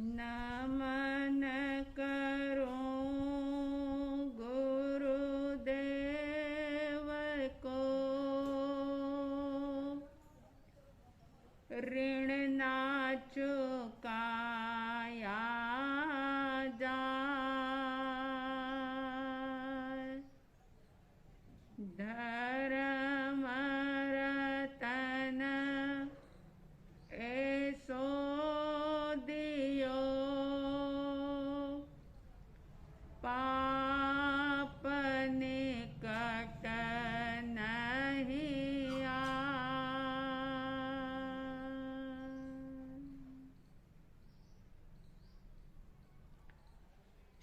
नमन करूं गुरुदेव को, ऋण ना चुकाया जाए। धर्म रतन ऐसो दियो, पाप निकट नहीं आए।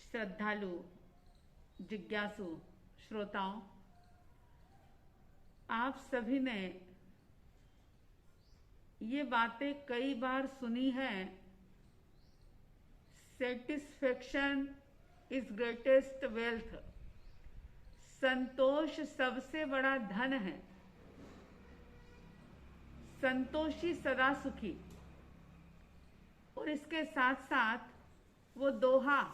श्रद्धालु जिज्ञासु श्रोताओं, आप सभी ने ये बातें कई बार सुनी है। Satisfaction is greatest wealth. संतोष सबसे बड़ा धन है। संतोषी सदा सुखी। और इसके साथ साथ वो दोहा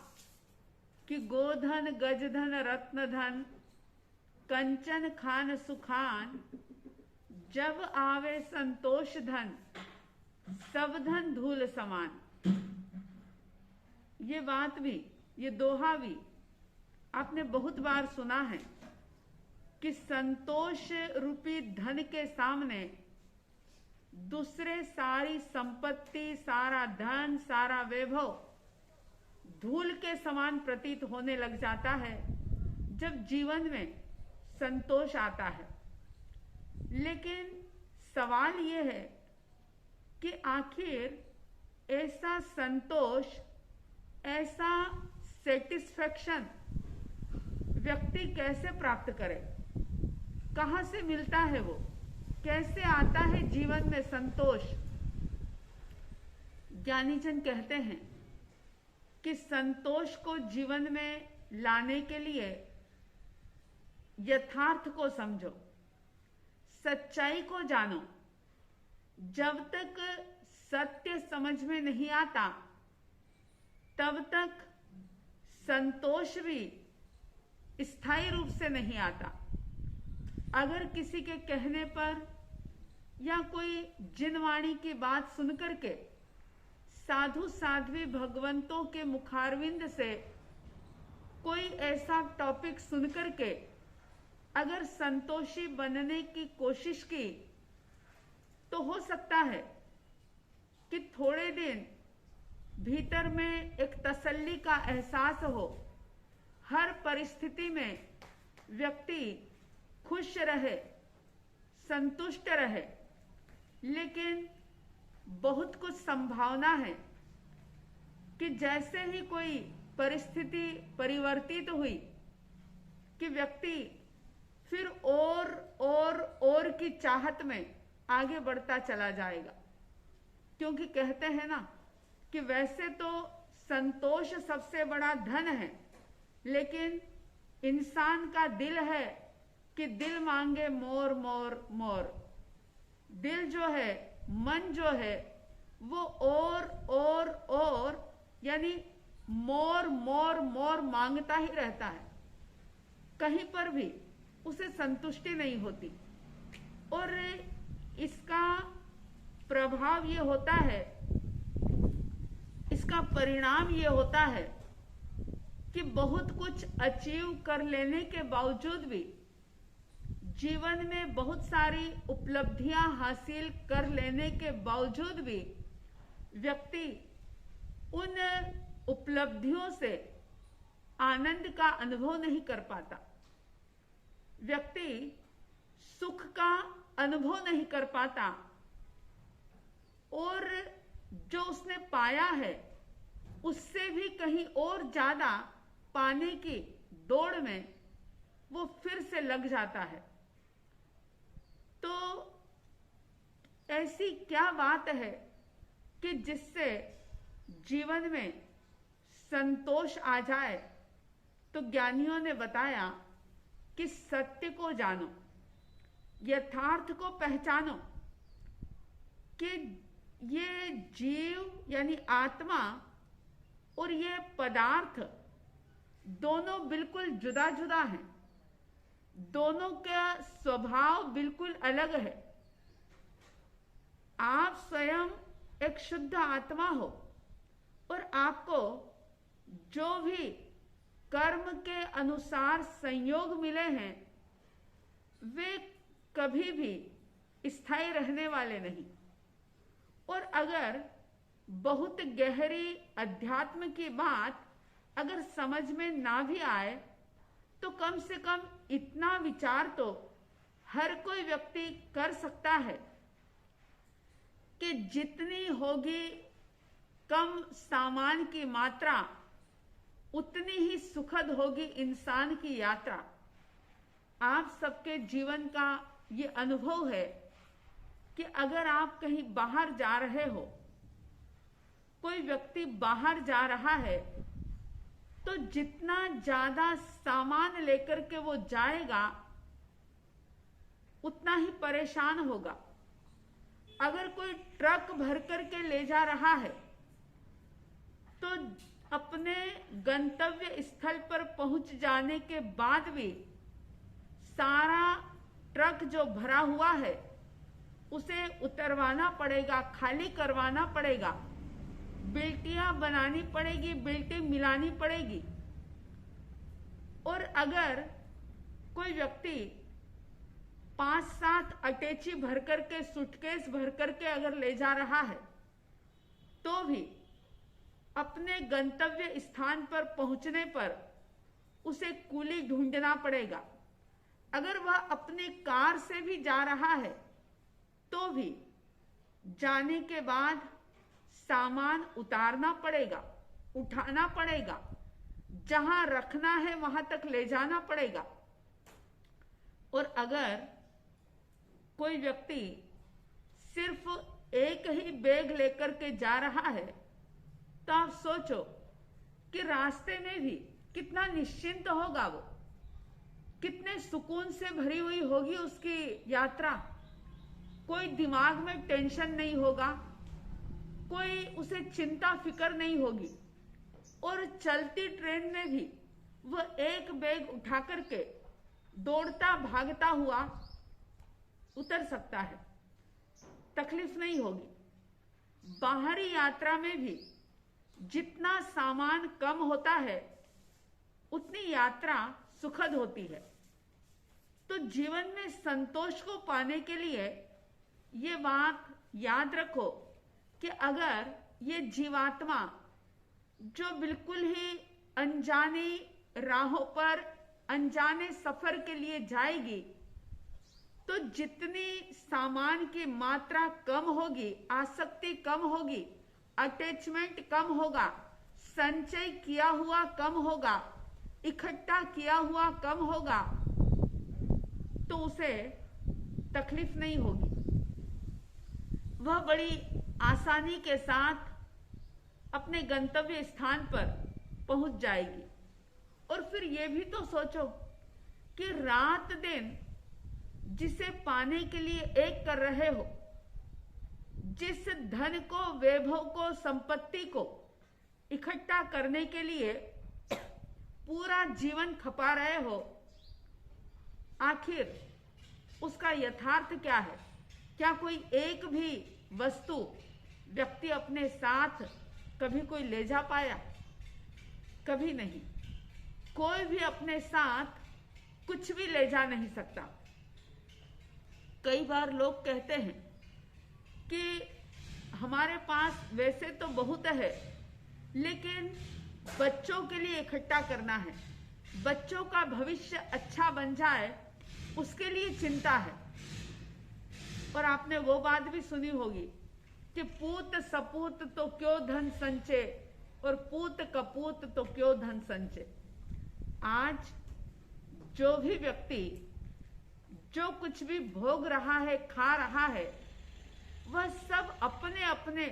कि गोधन गजधन रत्न धन कंचन खान सुखान, जब आवे संतोष धन सब धन धूल समान। ये बात भी, ये दोहा भी आपने बहुत बार सुना है कि संतोष रूपी धन के सामने दूसरे सारी संपत्ति, सारा धन, सारा वैभव धूल के समान प्रतीत होने लग जाता है जब जीवन में संतोष आता है। लेकिन सवाल यह है कि आखिर ऐसा संतोष, ऐसा सेटिस्फैक्शन व्यक्ति कैसे प्राप्त करे? कहां से मिलता है वो? कैसे आता है जीवन में संतोष? ज्ञानीजन कहते हैं कि संतोष को जीवन में लाने के लिए यथार्थ को समझो, सच्चाई को जानो। जब तक सत्य समझ में नहीं आता तब तक संतोष भी स्थायी रूप से नहीं आता। अगर किसी के कहने पर या कोई जिनवाणी की बात सुनकर के, साधु साध्वी भगवंतों के मुखारविंद से कोई ऐसा टॉपिक सुनकर के अगर संतोषी बनने की कोशिश की, तो हो सकता है कि थोड़े दिन भीतर में एक तसल्ली का एहसास हो। हर परिस्थिति में व्यक्ति खुश रहे, संतुष्ट रहे। लेकिन बहुत कुछ संभावना है कि जैसे ही कोई परिस्थिति परिवर्तित हुई कि व्यक्ति फिर और की चाहत में आगे बढ़ता चला जाएगा। क्योंकि कहते हैं ना कि वैसे तो संतोष सबसे बड़ा धन है, लेकिन इंसान का दिल है कि दिल मांगे मोर मोर मोर। दिल जो है, मन जो है, वो और यानी मोर मोर मोर मांगता ही रहता है। कहीं पर भी उसे संतुष्टि नहीं होती। और इसका प्रभाव ये होता है, इसका परिणाम ये होता है कि बहुत कुछ अचीव कर लेने के बावजूद भी, जीवन में बहुत सारी उपलब्धियां हासिल कर लेने के बावजूद भी व्यक्ति उन उपलब्धियों से आनंद का अनुभव नहीं कर पाता। व्यक्ति सुख का अनुभव नहीं कर पाता और जो उसने पाया है उससे भी कहीं और ज्यादा पाने की दौड़ में वो फिर से लग जाता है। तो ऐसी क्या बात है कि जिससे जीवन में संतोष आ जाए? तो ज्ञानियों ने बताया कि सत्य को जानो, यथार्थ को पहचानो कि ये जीव यानी आत्मा और ये पदार्थ दोनों बिल्कुल जुदा जुदा हैं, दोनों का स्वभाव बिल्कुल अलग है। आप स्वयं एक शुद्ध आत्मा हो और आपको जो भी कर्म के अनुसार संयोग मिले हैं वे कभी भी स्थायी रहने वाले नहीं। और अगर बहुत गहरी अध्यात्म की बात अगर समझ में ना भी आए तो कम से कम इतना विचार तो हर कोई व्यक्ति कर सकता है कि जितनी होगी कम सामान की मात्रा उतनी ही सुखद होगी इंसान की यात्रा। आप सबके जीवन का ये अनुभव है कि अगर आप कहीं बाहर जा रहे हो, कोई व्यक्ति बाहर जा रहा है, तो जितना ज्यादा सामान लेकर के वो जाएगा उतना ही परेशान होगा। अगर कोई ट्रक भर करके ले जा रहा है तो अपने गंतव्य स्थल पर पहुंच जाने के बाद भी सारा ट्रक जो भरा हुआ है उसे उतरवाना पड़ेगा, खाली करवाना पड़ेगा, बिल्टियां बनानी पड़ेगी, बिल्टी मिलानी पड़ेगी। और अगर कोई व्यक्ति 5-7 अटैची भर करके, सूटकेस भर करके अगर ले जा रहा है तो भी अपने गंतव्य स्थान पर पहुंचने पर उसे कूली ढूंढना पड़ेगा। अगर वह अपने कार से भी जा रहा है तो भी जाने के बाद सामान उतारना पड़ेगा, उठाना पड़ेगा, जहां रखना है वहां तक ले जाना पड़ेगा। और अगर कोई व्यक्ति सिर्फ एक ही बैग लेकर के जा रहा है तो आप सोचो कि रास्ते में भी कितना निश्चिंत होगा वो, कितने सुकून से भरी हुई होगी उसकी यात्रा। कोई दिमाग में टेंशन नहीं होगा, कोई उसे चिंता फिक्र नहीं होगी। और चलती ट्रेन में भी वह एक बैग उठा करके दौड़ता भागता हुआ उतर सकता है, तकलीफ नहीं होगी। बाहरी यात्रा में भी जितना सामान कम होता है उतनी यात्रा सुखद होती है। तो जीवन में संतोष को पाने के लिए ये बात याद रखो कि अगर ये जीवात्मा जो बिल्कुल ही अनजानी राहों पर अनजाने सफर के लिए जाएगी तो जितनी सामान की मात्रा कम होगी, आसक्ति कम होगी, अटैचमेंट कम होगा, संचय किया हुआ कम होगा, इकट्ठा किया हुआ कम होगा, तो उसे तकलीफ नहीं होगी। वह बड़ी आसानी के साथ अपने गंतव्य स्थान पर पहुंच जाएगी। और फिर यह भी तो सोचो कि रात दिन जिसे पाने के लिए एक कर रहे हो, जिस धन को, वैभव को, संपत्ति को इकट्ठा करने के लिए पूरा जीवन खपा रहे हो, आखिर उसका यथार्थ क्या है? क्या कोई एक भी वस्तु व्यक्ति अपने साथ कभी कोई ले जा पाया? कभी नहीं। कोई भी अपने साथ कुछ भी ले जा नहीं सकता। कई बार लोग कहते हैं कि हमारे पास वैसे तो बहुत है लेकिन बच्चों के लिए इकट्ठा करना है, बच्चों का भविष्य अच्छा बन जाए उसके लिए चिंता है। और आपने वो बात भी सुनी होगी कि पूत सपूत तो क्यों धन संचय और पूत कपूत तो क्यों धन संचय। आज जो भी व्यक्ति जो कुछ भी भोग रहा है, खा रहा है, वह सब अपने अपने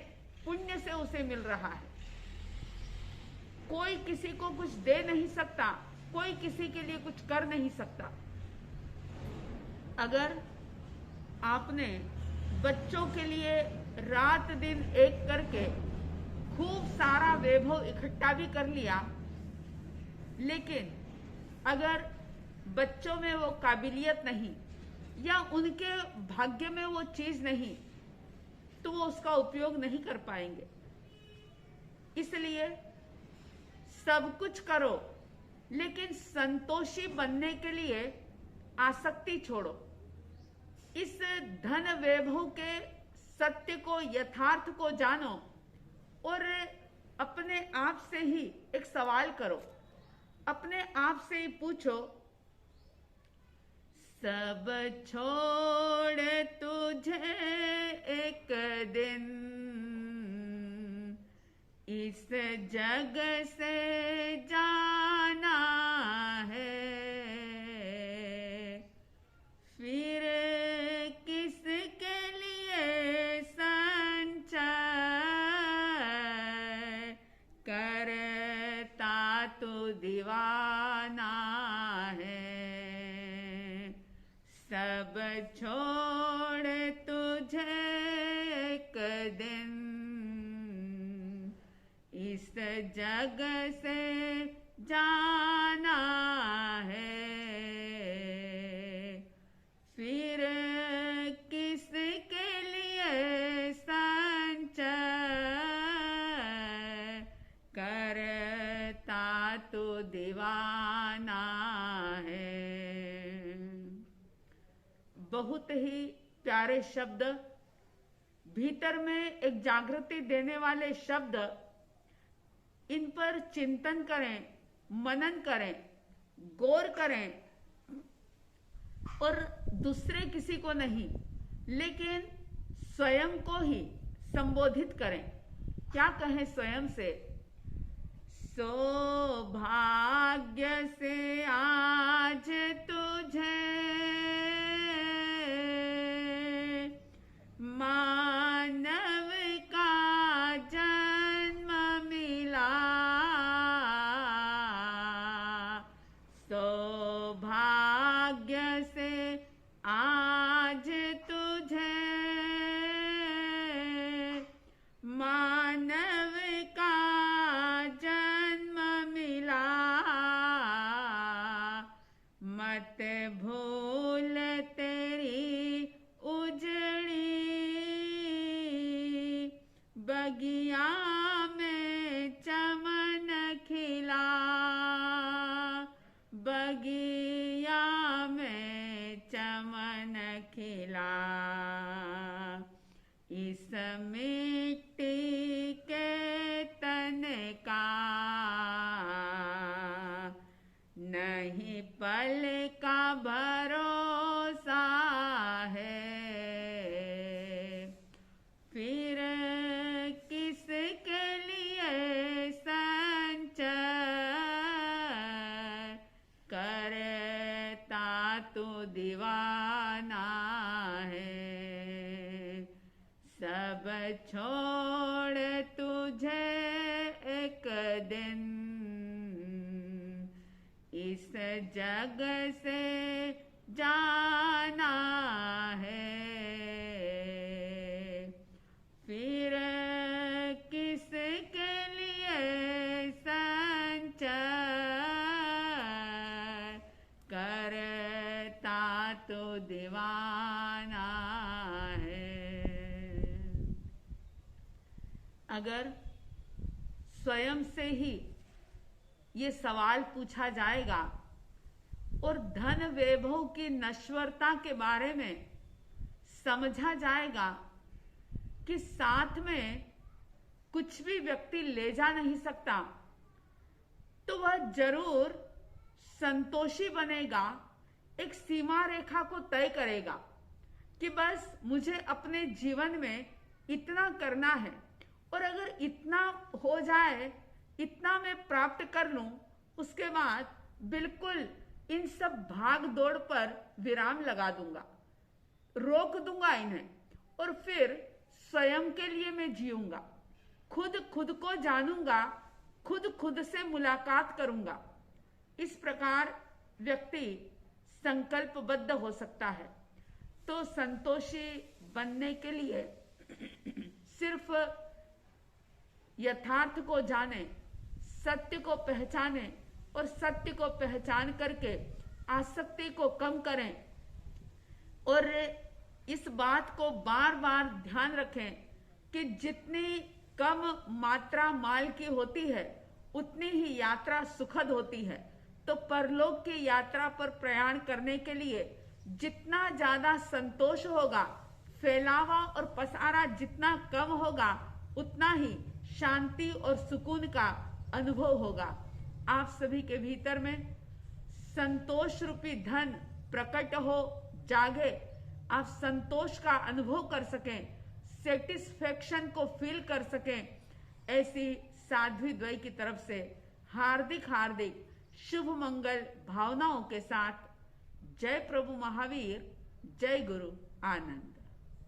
पुण्य से उसे मिल रहा है। कोई किसी को कुछ दे नहीं सकता, कोई किसी के लिए कुछ कर नहीं सकता। अगर आपने बच्चों के लिए रात दिन एक करके खूब सारा वैभव इकट्ठा भी कर लिया, लेकिन अगर बच्चों में वो काबिलियत नहीं या उनके भाग्य में वो चीज नहीं, तो वो उसका उपयोग नहीं कर पाएंगे। इसलिए सब कुछ करो, लेकिन संतोषी बनने के लिए आसक्ति छोड़ो। इस धन वैभव के सत्य को, यथार्थ को जानो और अपने आप से ही एक सवाल करो। अपने आप से ही पूछो, सब छोड़ तुझे एक दिन इस जग से जाना है, फिर किसके लिए संचय करता तू दीवाना है। सब छोड़ तुझे एक दिन इस जग से जाना है, फिर किसके लिए संचय करता तो दीवाना है। बहुत ही प्यारे शब्द, भीतर में एक जागृति देने वाले शब्द। इन पर चिंतन करें, मनन करें, गौर करें और दूसरे किसी को नहीं, लेकिन स्वयं को ही संबोधित करें। क्या कहें स्वयं से? सौभाग्य से आज तुझे मानव का जन्म मिला, सौभाग्य से आज तुझे मानव का जन्म मिला, मत भूल तेरी उजड़ी बगिया में चमन खिला, बगिया में चमन खिला। इस मिट्टी के तन का नहीं पल का भरोसा है, फिर किसके लिए संचय करता तू दीवाना है। सब छोड़ तुझे एक दिन इस जग से जाना है, फिर किसके लिए संचय करता तो दीवाना है। अगर स्वयं से ही ये सवाल पूछा जाएगा और धन वैभव की नश्वरता के बारे में समझा जाएगा कि साथ में कुछ भी व्यक्ति ले जा नहीं सकता, तो वह जरूर संतोषी बनेगा, एक सीमा रेखा को तय करेगा कि बस मुझे अपने जीवन में इतना करना है और अगर इतना हो जाए, इतना मैं प्राप्त कर लूं, उसके बाद बिल्कुल इन सब भाग दौड़ पर विराम लगा दूंगा, रोक दूंगा इन्हें और फिर स्वयं के लिए मैं जीऊंगा, खुद को जानूंगा, खुद से मुलाकात करूंगा। इस प्रकार व्यक्ति संकल्पबद्ध हो सकता है। तो संतोषी बनने के लिए सिर्फ यथार्थ को जाने, सत्य को पहचाने और सत्य को पहचान करके आसक्ति को कम करें। और इस बात को बार बार ध्यान रखें कि जितनी कम मात्रा माल की होती है उतनी ही यात्रा सुखद होती है। तो परलोक की यात्रा पर प्रयाण करने के लिए जितना ज्यादा संतोष होगा, फैलावा और पसारा जितना कम होगा, उतना ही शांति और सुकून का अनुभव होगा। आप सभी के भीतर में संतोष रूपी धन प्रकट हो, जागे, आप संतोष का अनुभव कर सकें, सेटिस्फेक्शन को फील कर सकें, ऐसी साध्वी द्वय की तरफ से हार्दिक हार्दिक शुभ मंगल भावनाओं के साथ जय प्रभु महावीर, जय गुरु आनंद।